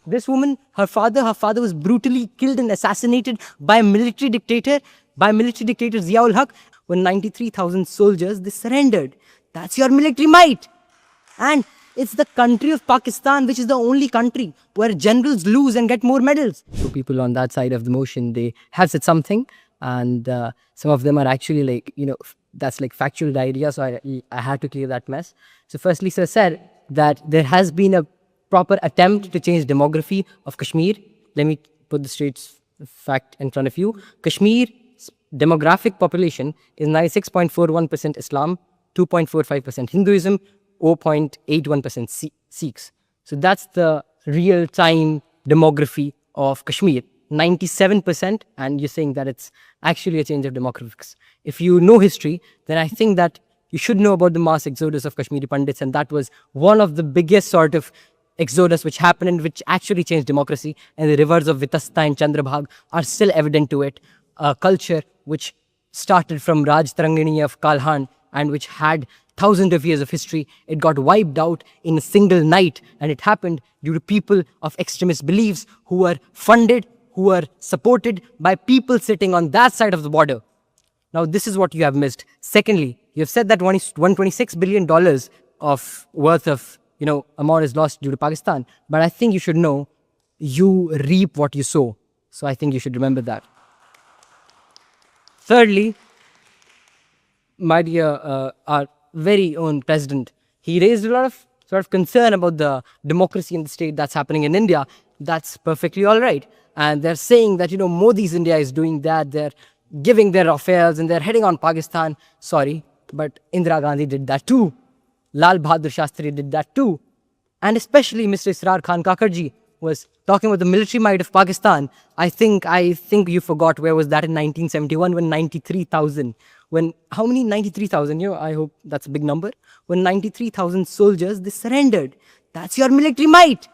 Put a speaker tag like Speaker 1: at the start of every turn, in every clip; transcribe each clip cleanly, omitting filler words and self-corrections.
Speaker 1: This woman, her father was brutally killed and assassinated by a military dictator, Ziaul Haq, when 93,000 soldiers, they surrendered. That's your military might. And it's the country of Pakistan, which is the only country where generals lose and get more medals. So people on that side of the motion, they have said something, and some of them are actually like, that's like factual diarrhea, so I had to clear that mess. So firstly, sir said that there has been a proper attempt to change demography of Kashmir. Let me put the straight fact in front of you. Kashmir's demographic population is 96.41% Islam, 2.45% Hinduism, 0.81% Sikhs. So that's the real-time demography of Kashmir. 97%, and you're saying that it's actually a change of demographics. If you know history, then I think that you should know about the mass exodus of Kashmiri Pandits, and that was one of the biggest sort of exodus which happened and which actually changed democracy. And the rivers of Vitasta and Chandrabhag are still evident to it. A culture which started from Raj Tarangini of Kalhan and which had thousands of years of history, it got wiped out in a single night, and it happened due to people of extremist beliefs who were funded, who were supported by people sitting on that side of the border. Now, this is what you have missed. Secondly, you have said that $126 billion of worth of amount is lost due to Pakistan. But I think you should know you reap what you sow. So I think you should remember that. Thirdly, my dear, our very own president, he raised a lot of sort of concern about the democracy in the state that's happening in India. That's perfectly all right. And they're saying that, Modi's India is doing that. They're giving their affairs and they're heading on Pakistan. Sorry, but Indira Gandhi did that too. Lal Bahadur Shastri did that too. And especially Mr. Israr Khan Kakarji was talking about the military might of Pakistan. I think you forgot where was that in 1971 when 93,000. How many 93,000? I hope that's a big number. When 93,000 soldiers, they surrendered. That's your military might.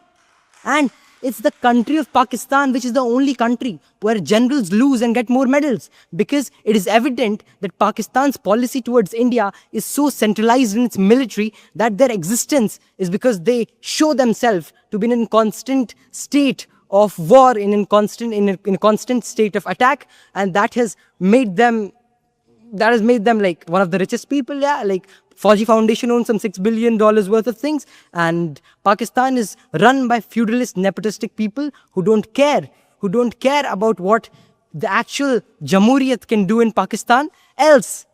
Speaker 1: And it's the country of Pakistan, which is the only country where generals lose and get more medals, because it is evident that Pakistan's policy towards India is so centralized in its military that their existence is because they show themselves to be in a constant state of war, in a constant state of attack, and that has made them like one of the richest people. Yeah, like Fauji Foundation owns some $6 billion worth of things, and Pakistan is run by feudalist, nepotistic people who don't care about what the actual Jamhuriyat can do in Pakistan. Else,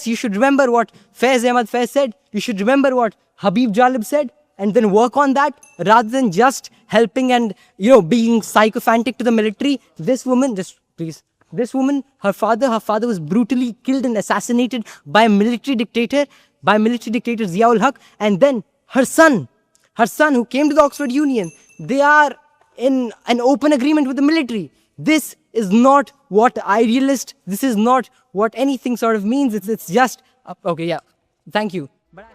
Speaker 1: you should remember what Faiz Ahmad Faiz said. You should remember what Habib Jalib said, and then work on that rather than just helping and being sycophantic to the military. This woman, her father was brutally killed and assassinated by a military dictator, Ziaul Haq, and then her son who came to the Oxford Union, they are in an open agreement with the military. This is not what idealist, this is not what anything sort of means. It's just, okay, yeah, thank you. But